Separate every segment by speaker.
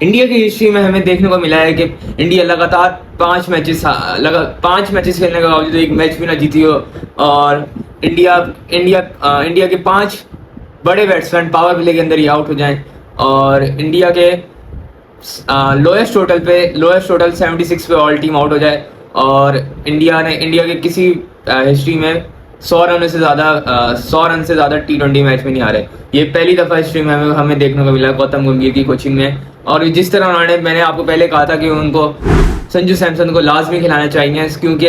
Speaker 1: India की history में हमें देखने को मिला है कि इंडिया लगातार 5 मैचेस खेलने के बावजूद एक मैच भी ना जीती हो। और इंडिया के 5 बड़े बैट्समैन पावर प्ले के अंदर ही आउट हो जाएं और इंडिया के लोएस्ट टोटल 76 पे ऑल टीम आउट हो जाए। और इंडिया के किसी हिस्ट्री में 100 रन से ज़्यादा T20 मैच में नहीं हारे। ये पहली दफ़ा हिस्ट्री में हमें देखने को मिला गौतम गंभीर की कोचिंग में। और जिस तरह मैंने आपको पहले कहा था कि उनको संजू सैमसन को लाजमी खिलाना चाहिए, क्योंकि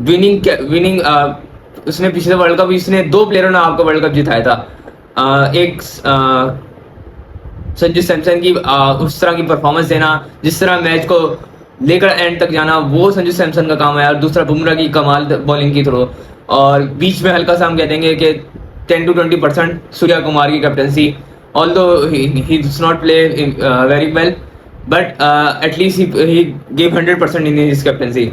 Speaker 1: विनिंग उसने पिछले वर्ल्ड कप इसने 2 प्लेयरों ने आपको वर्ल्ड कप जिताया था। एक संजू सैमसन की उस तरह की परफॉर्मेंस देना, जिस तरह मैच को लेकर एंड तक जाना, वो संजू सैमसन का काम है। और दूसरा बुमराह की कमाल बॉलिंग की थ्रो, और बीच में हल्का सा हम कह देंगे कि 10 to 20% सूर्या कुमार की captaincy. Although he does not play very well, but at least he gave 100% in his captaincy।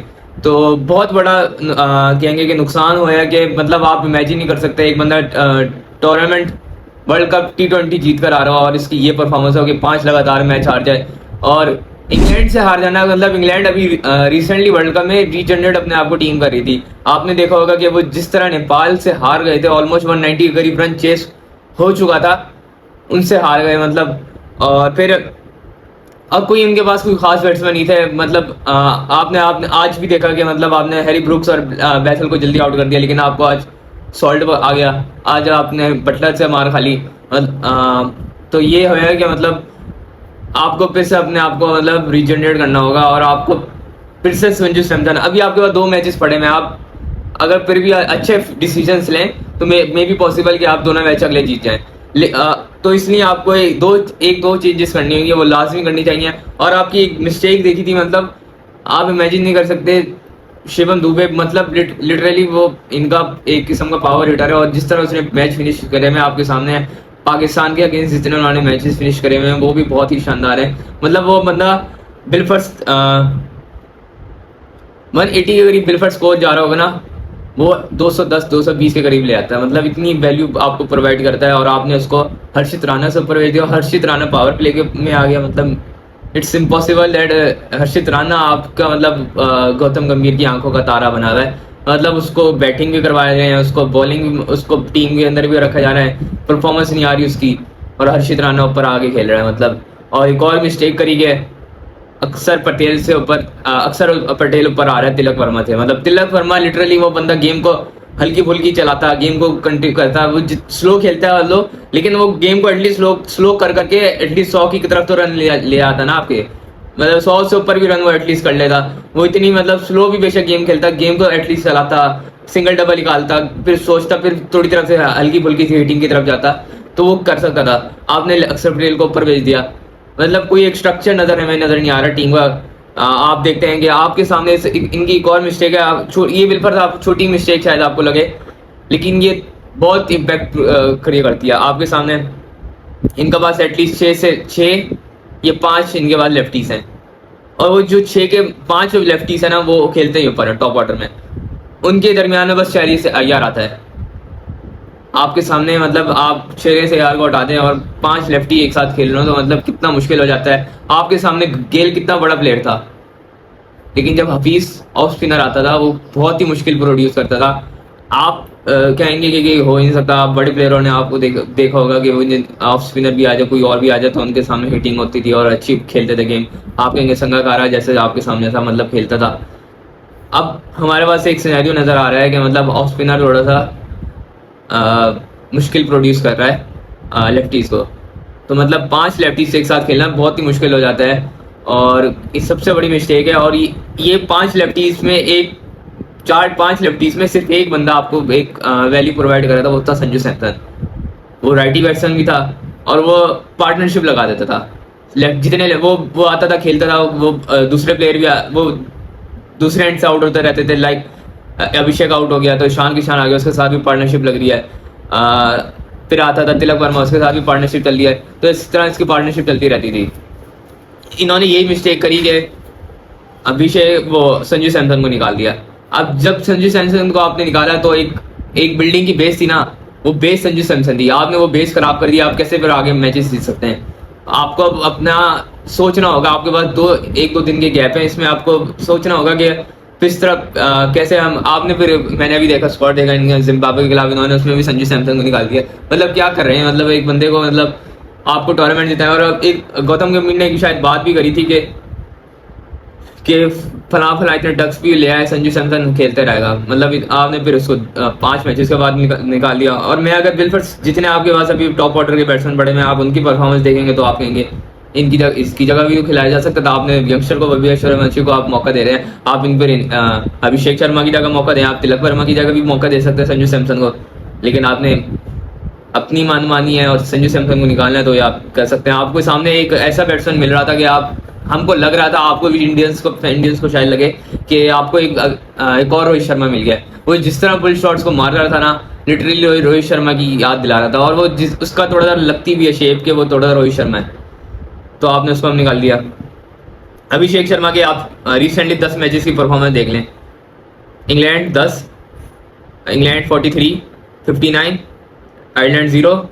Speaker 1: तो बहुत बड़ा कहेंगे कि नुकसान हुआ है कि मतलब आप इमेजिन नहीं कर सकते एक बंदा टूर्नामेंट वर्ल्ड कप T20 जीत कर आ रहा हो और इसकी ये परफॉर्मेंस हो कि 5 लगातार मैच हार जाए। और इंग्लैंड से हार जाना, मतलब इंग्लैंड अभी रिसेंटली वर्ल्ड कप में रीजनरेट अपने आप को टीम कर रही थी। आपने देखा होगा कि वो जिस तरह नेपाल से हार गए थे, ऑलमोस्ट 190 के करीब रन चेस हो चुका था, उनसे हार गए मतलब। और फिर अब कोई इनके पास कोई खास बैट्समैन नहीं थे। मतलब आपने आज भी देखा कि मतलब आपने हैरी ब्रुक्स और बैथल को जल्दी आउट कर दिया, लेकिन आपको आज सॉल्ट आ गया, आज आपने बटलर से मार खा ली। तो ये है कि मतलब आपको फिर से अपने आप को मतलब रीजनरेट करना होगा और आपको फिर से संजू सैमसन, अभी आपके पास 2 मैचेस पड़े हैं। आप अगर फिर भी अच्छे डिसीजंस लें तो मे भी पॉसिबल कि आप दोनों मैच अगले जीत जाएं। तो इसलिए आपको एक दो चेंजेस करनी होंगी, वो लाजमी करनी चाहिए। और आपकी एक मिस्टेक देखी थी, मतलब आप इमेजिन नहीं कर सकते, शिवम दुबे मतलब लिटरली वो इनका एक किस्म का पावर हिटर है। और जिस तरह उसने मैच फिनिश करे, मैं आपके सामने पाकिस्तान के अगेंस्ट जितने उन्होंने मैचेस फिनिश करे हुए हैं वो भी बहुत ही शानदार है। मतलब वो बंदा बिलफर्स्ट 180 के करीब बिलफर्स्ट स्कोर जा रहा होगा ना, वो 210-220 के करीब ले आता है। मतलब इतनी वैल्यू आपको प्रोवाइड करता है। और आपने उसको हर्षित राणा से ऊपर भेज दिया, हर्षित राणा पावर प्ले में आ गया। मतलब इट्स इम्पॉसिबल दैट हर्षित राणा आपका मतलब गौतम गंभीर की आंखों का तारा बना हुआ है। मतलब उसको बैटिंग भी करवाया रहे हैं, उसको बॉलिंग, उसको टीम के अंदर भी रखा जा रहा है, परफॉर्मेंस नहीं आ रही उसकी, और हर्षित राणा ऊपर आगे खेल रहा है मतलब। और एक और मिस्टेक करी गई, अक्षर पटेल ऊपर आ रहा है तिलक वर्मा थे। मतलब तिलक वर्मा लिटरली वो बंदा गेम को हल्की फुल्की चलाता है, गेम को कंटिन्यू करता है, वो स्लो खेलता है लो, लेकिन वो गेम को एटलीस्ट स्लो कर करके एटलीस्ट 100 की तरफ तो रन ले आता ना आपके। मतलब 100 से ऊपर भी रन वो एटलीस्ट कर लेता। वो इतनी मतलब स्लो भी बेशक गेम खेलता, गेम को एटलीस्ट चलाता, सिंगल डबल निकालता, फिर सोचता, फिर थोड़ी तरफ से हल्की फुल्की सी हिटिंग की तरफ जाता, तो वो कर सकता था। आपने अक्षर पटेल को ऊपर भेज दिया। मतलब कोई एक स्ट्रक्चर हमें नजर नहीं आ रहा टीम का। आप देखते हैं कि आपके सामने इनकी एक और मिस्टेक है, ये बिल्कुल आप छोटी मिस्टेक शायद आपको लगे, लेकिन ये बहुत इम्पैक्ट क्रिएट करती है। आपके सामने इनके पास एटलीस्ट 6 ये 5 इनके पास लेफ्टीज हैं, और वो जो 6 के 5 लेफ्टीज है ना, वो खेलते ही ऊपर है टॉप ऑर्डर में। उनके दरमियान में बस शहरी से अय्यार आता है आपके सामने। मतलब आप 6 से अय्यार को हटा दें और 5 लेफ्टी एक साथ खेल रहे हो, तो मतलब कितना मुश्किल हो जाता है। आपके सामने गेल कितना बड़ा प्लेयर था, लेकिन जब हफीज ऑफ स्पिनर आता था वो बहुत ही मुश्किल प्रोड्यूस करता था। आप कहेंगे कि हो ही नहीं सकता, आप बड़े प्लेयरों ने आपको देखा होगा कि वो ऑफ स्पिनर भी आ जाए, कोई और भी आ जाए, तो उनके सामने हिटिंग होती थी और अच्छी खेलते थे गेम। आप कहेंगे संगाकारा जैसे आपके सामने था, मतलब खेलता था। अब हमारे पास एक सिनेरियो नजर आ रहा है कि मतलब ऑफ स्पिनर थोड़ा सा मुश्किल प्रोड्यूस कर रहा है लेफ्टीज को, तो मतलब 5 लेफ्टीज एक साथ खेलना बहुत ही मुश्किल हो जाता है। और इस सबसे बड़ी मिस्टेक है। और ये 5 लेफ्टीज में 5 लेफ्टीज में सिर्फ एक बंदा आपको एक वैल्यू प्रोवाइड कर रहा था, वो था संजू सैमसन। वो राइटी बैट्समैन भी था और वो पार्टनरशिप लगा देता था। जितने वो आता था, खेलता था, वो दूसरे प्लेयर भी वो दूसरे एंड से आउट होते रहते थे। लाइक अभिषेक आउट हो गया तो ईशान किशन आ गया, उसके साथ भी पार्टनरशिप लग रही है। फिर आता था तिलक वर्मा, उसके साथ भी पार्टनरशिप चल रही है। तो इस तरह इसकी पार्टनरशिप चलती रहती थी। इन्होंने यही मिस्टेक करी कि अभिषेक वो संजू सैमसन को निकाल दिया। अब जब संजू सैमसन को आपने निकाला तो एक बिल्डिंग की बेस थी ना, वो बेस संजू सैमसन थी। आपने वो बेस खराब कर दिया, आप कैसे फिर आगे मैचेस जीत सकते हैं। आपको अब अपना सोचना होगा, आपके पास एक दो दिन के गैप है, इसमें आपको सोचना होगा कि किस तरह कैसे हम आपने फिर मैंने अभी देखा स्क्वाड देखा इनका जिम्बाब्वे के खिलाफ इन्होंने उसमें भी संजू सैमसन को निकाल दिया। मतलब क्या कर रहे हैं, मतलब एक बंदे को मतलब आपको टूर्नामेंट जीता है। और एक गौतम गंभीर ने शायद बात भी करी थी कि फला इतने डक्स भी ले आए, संजू सैमसन खेलते रहेगा। मतलब आपने फिर उसको 5 मैचेस के बाद निकाल दिया। और मैं अगर बिलफर्स जितने आपके पास अभी टॉप ऑर्डर के बैट्समैन पड़े में आप उनकी परफॉर्मेंस देखेंगे तो आप कहेंगे इसकी जगह भी खिलाया जा सकता था। आपने यंगस्टर को अभिषेक शर्मा को आप मौका दे रहे हैं, आप इन पर अभिषेक शर्मा की जगह मौका दें, आप तिलक वर्मा की जगह भी मौका दे सकते हैं संजू सैमसन को। लेकिन आपने अपनी मनमानी है और संजू सैमसन को निकालना है तो ये आप कर सकते हैं। आपको सामने एक ऐसा बैट्समैन मिल रहा था कि आप हमको लग रहा था, आपको भी इंडियंस को शायद लगे कि आपको एक और रोहित शर्मा मिल गया। वो जिस तरह फुल शॉट्स को मार रहा था ना, लिटरली रोहित शर्मा की याद दिला रहा था। और वो उसका थोड़ा सा लगती भी है शेप के वो थोड़ा सा रोहित शर्मा है, तो आपने उसको हम निकाल दिया। अभिषेक शर्मा के आप रिसेंटली 10 मैचेस की परफॉर्मेंस देख लें। इंग्लैंड 10, इंग्लैंड 43, 59, आयरलैंड 0,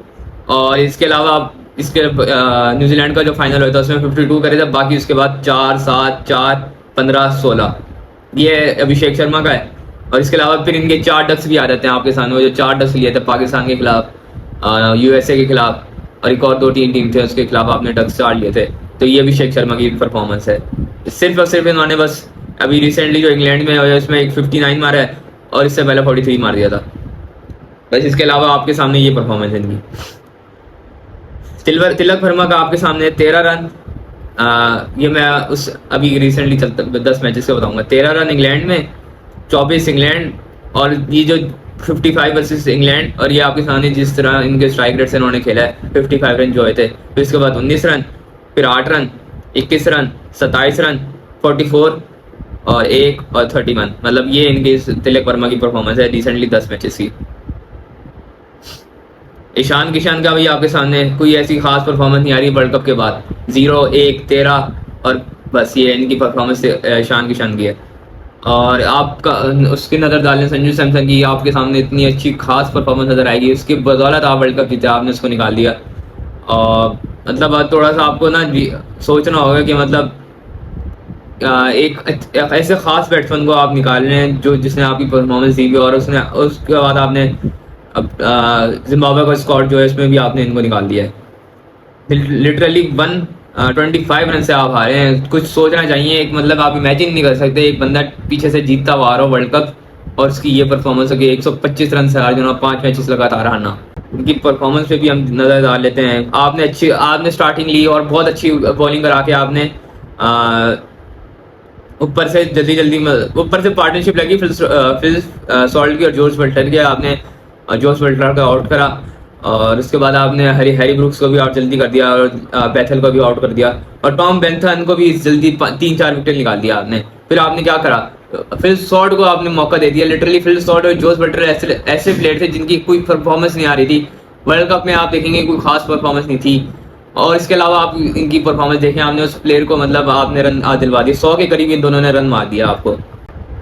Speaker 1: और इसके अलावा आप इसके न्यूजीलैंड का जो फाइनल हुआ था उसमें 52 करे थे। बाकी उसके बाद 4, 7, 4, 15, 16 ये अभिषेक शर्मा का है। और इसके अलावा फिर इनके 4 डक्स भी आ जाते हैं आपके सामने, वो जो 4 डक्स लिए थे पाकिस्तान के खिलाफ, यूएसए के खिलाफ और एक और 2-3 टीम थे उसके खिलाफ आपने डक्स 4 लिए थे। तो ये अभिषेक शर्मा की परफॉर्मेंस है। सिर्फ और सिर्फ इन्होंने बस अभी रिसेंटली जो इंग्लैंड में हुआ उसमें एक 59 मारा है और इससे पहले 43 मार दिया था। बस इसके अलावा आपके सामने ये परफॉर्मेंस है इनकी। तिलक वर्मा का आपके सामने 13 रन, ये मैं उस अभी रिसेंटली 10 मैचेस का बताऊंगा। 13 रन इंग्लैंड में, 24 इंग्लैंड, और ये जो 55 वर्सेस इंग्लैंड, और ये आपके सामने जिस तरह इनके स्ट्राइक रेट से इन्होंने खेला है 55 रन जो थे। फिर इसके बाद 19 रन, फिर 8 रन, 21 रन, 27 रन, 44 और 1 और 31। मतलब ये इनके तिलक वर्मा की परफॉर्मेंस है रिसेंटली 10 मैचेस की। ईशान किशन का भी आपके सामने कोई ऐसी खास परफॉर्मेंस नहीं आ रही वर्ल्ड कप के बाद। 0, 1, 13 और बस ये इनकी परफॉर्मेंस ईशान किशन की है। और आपका उसकी नज़र डालें संजू सैमसन की, आपके सामने इतनी अच्छी खास परफॉर्मेंस नजर आएगी, उसकी बदौलत आप वर्ल्ड कप जीते, आपने उसको निकाल दिया। और मतलब थोड़ा सा आपको ना सोचना होगा कि मतलब एक ऐसे खास बैट्समैन को आप निकाल रहे हैं जो जिसने आपकी परफॉर्मेंस दी और उसके बाद आपने अब जिम्बाब्वे का स्क्वाड जो है इसमें भी आपने इनको निकाल दिया है। लिटरली 125 रन से आप हारे हैं। कुछ सोचना चाहिए, एक मतलब आप इमेजिन नहीं कर सकते एक बंदा पीछे से जीतता हुआ आ रहा हो वर्ल्ड कप और उसकी ये परफॉर्मेंस है कि 125 रन से हार जाना, 5 मैचेस लगातार हारना। उनकी परफॉर्मेंस पे भी हम नजर डाल लेते हैं। आपने स्टार्टिंग ली और बहुत अच्छी बॉलिंग करा के आपने ऊपर से जल्दी ऊपर से पार्टनरशिप लगी फिल सॉल्ट की और जॉर्ज बटलर की, आपने जॉर्ज बटलर को आउट करा और उसके बाद आपने हैरी ब्रूक्स को भी आउट जल्दी कर दिया और बैथल को भी आउट कर दिया और टॉम बेंथन को भी जल्दी 3-4 विकेट निकाल दिया आपने। फिर आपने क्या करा, फिल सॉल्ट को आपने मौका दे दिया। लिटरली फिल सॉल्ट और जॉर्ज बटलर ऐसे प्लेयर थे जिनकी कोई परफॉर्मेंस नहीं आ रही थी वर्ल्ड कप में। आप देखेंगे कोई खास परफॉर्मेंस नहीं थी। और इसके अलावा आप इनकी परफॉर्मेंस देखें, आपने उस प्लेयर को मतलब आपने रन दिलवा दिए, 100 के करीब इन दोनों ने रन मार दिया आपको।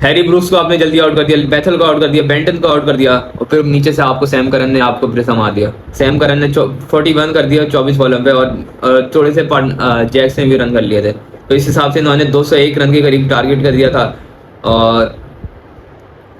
Speaker 1: हैरी ब्रूक्स को आपने जल्दी आउट कर दिया, बैथल को आउट कर दिया, बेंटन को आउट कर दिया और फिर नीचे से आपको सैम करन ने आपको फिर संभाल दिया। सैम करन ने 41 कर दिया 24 बॉलों पे और थोड़े से जैक्स ने भी रन कर लिए थे। तो इस हिसाब से इन्होंने 201 रन के करीब टारगेट कर दिया था। और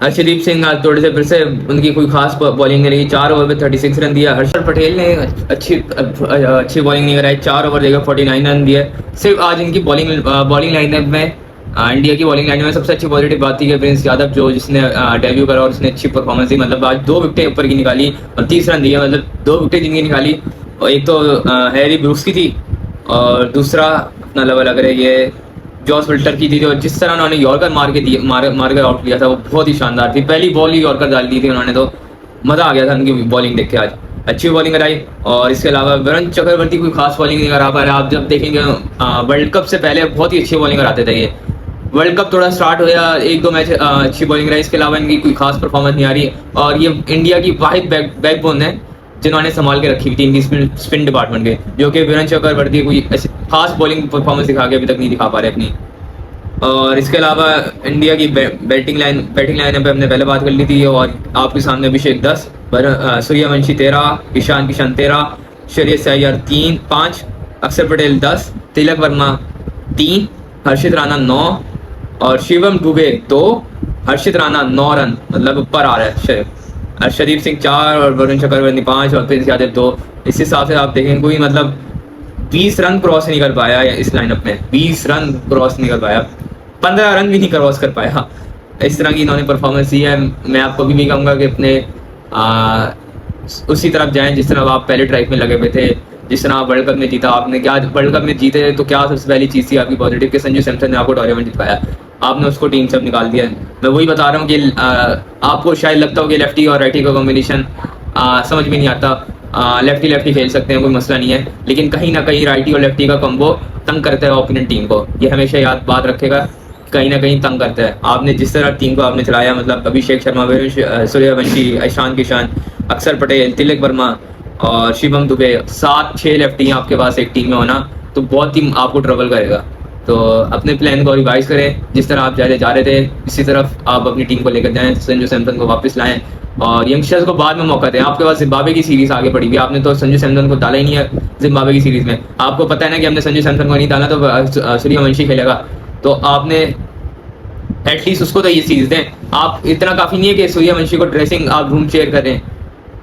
Speaker 1: हर्षदीप सिंह आज थोड़े से फिर से उनकी कोई खास बॉलिंग नहीं रही, 4 ओवर पे 36 रन दिया। हर्षद पटेल ने अच्छी बॉलिंग नहीं कराई, 4 ओवर देकर 49 रन दिए। सिर्फ आज इनकी बॉलिंग लाइनअप में इंडिया की बॉलिंग लाइन में सबसे अच्छी पॉजिटिव बात थी कि प्रिंस यादव जो जिसने डेब्यू करा और उसने अच्छी परफॉर्मेंस दी। मतलब आज 2 विकेटें ऊपर की निकाली और 30 रन दिए, मतलब 2 विकेटें जिनकी निकाली और एक तो हैरी ब्रूक्स की थी और दूसरा अपना लेवल अगर ये जॉस विल्टर की थी। जो जिस तरह उन्होंने यॉर्कर मार कर आउट किया था वो बहुत ही शानदार थी। पहली बॉल ही यॉर्कर डाल दी थी उन्होंने, तो मजा आ गया था उनकी बॉलिंग देख के। आज अच्छी बॉलिंग कराई। और इसके अलावा वरुण चक्रवर्ती कोई खास बॉलिंग नहीं करा पा रहे। आप जब देखेंगे वर्ल्ड कप से पहले बहुत ही अच्छी बॉलिंग कराते थे ये। वर्ल्ड कप थोड़ा स्टार्ट हुआ, 1-2 मैच अच्छी बॉलिंग रही, इसके अलावा इनकी कोई खास परफॉर्मेंस नहीं आ रही। और ये इंडिया की वाहिद बैकबोन है जिन्होंने संभाल के रखी हुई थी इनकी स्पिन डिपार्टमेंट के, जो कि वरुण चक्रवर्ती कोई खास बॉलिंग परफॉर्मेंस दिखा के अभी तक नहीं दिखा पा रहे अपनी। और इसके अलावा इंडिया की बैटिंग लाइन पे हमने पहले बात कर ली थी। और आपके सामने अभिषेक 10, सूर्यवंशी 13, ईशान किशन 13, श्रेयस अय्यर 3-5 अक्षर पटेल 10, तिलक वर्मा 3, हर्षित राणा 9 और शिवम दुबे 2, हर्षित राणा 9 रन, मतलब ऊपर आ रहा है। अर्शदीप सिंह 4 और वरुण चक्रवर्ती 5 और प्रिंस यादव 2। इस हिसाब से आप देखेंगे कोई मतलब 20 रन क्रॉस नहीं कर पाया इस लाइनअप में, 20 रन क्रॉस नहीं कर पाया, 15 रन भी नहीं क्रॉस कर पाया। इस तरह की इन्होंने परफॉर्मेंस दी है। मैं आपको भी कहूँगा कि अपने उसी तरफ जाएं जिस तरह आप पहले ट्रैक में लगे हुए थे, जिस तरह आप वर्ल्ड कप में जीता। आपने क्या वर्ल्ड कप में जीते तो क्या सबसे पहली चीज़ थी आपकी पॉजिटिव कि संजू सैमसन ने आपको टूर्नामेंट जितवाया, आपने उसको टीम से अब निकाल दिया है। मैं वही बता रहा हूँ कि आपको शायद लगता हो कि लेफ्टी और राइटी का कॉम्बिनेशन समझ में नहीं आता, लेफ्टी लेफ्टी खेल सकते हैं, कोई मसला नहीं है, लेकिन कहीं ना कहीं राइटी और लेफ्टी का कॉम्बो तंग करता है ओपोनेंट टीम को। ये हमेशा याद बात रखेगा, कहीं ना कहीं तंग करता है। आपने जिस तरह टीम को आपने चलाया, मतलब अभिषेक शर्मा, सूर्यवंशी, ईशान किशन, अक्षर पटेल, तिलक वर्मा और शिवम दुबे, 7-6 लेफ्टी आपके पास एक टीम में होना तो बहुत ही आपको ट्रबल करेगा। तो अपने प्लान को रिवाइज करें, जिस तरह आप जा रहे थे इसी तरफ आप अपनी टीम को लेकर जाएं, संजू सैमसन को वापस लाएं और यंगस्टर्स को बाद में मौका दें। आपके पास जिम्बाब्वे की सीरीज आगे पड़ी हुई, आपने तो संजू सैमसन को डाला ही नहीं है जिम्बाब्वे की सीरीज में। आपको पता है ना कि हमने संजू सैमसन को नहीं डाला तो सूर्यवंशी खेलेगा, तो आपने एटलीस्ट उसको तो ये सीरीज दें। आप इतना काफ़ी नहीं है कि सूर्यवंशी को ड्रेसिंग आप रूम शेयर करें,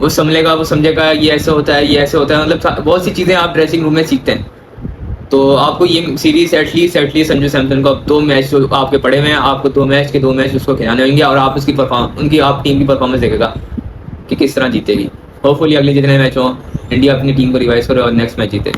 Speaker 1: वो समझेगा, वो समझेगा ये ऐसे होता है, ये ऐसे होता है, मतलब बहुत सी चीज़ें आप ड्रेसिंग रूम में सीखते हैं। तो आपको ये सीरीज एटलीस्ट संजू सैमसन को 2 मैच जो आपके पड़े हुए हैं, आपको 2 मैच के 2 मैच उसको खिलाने होंगे और आप उसकी उनकी आप टीम की परफॉर्मेंस देखेगा कि किस तरह जीतेगी। होपफुली अगले जितने मैच हों इंडिया अपनी टीम को रिवाइज करे और नेक्स्ट मैच जीते।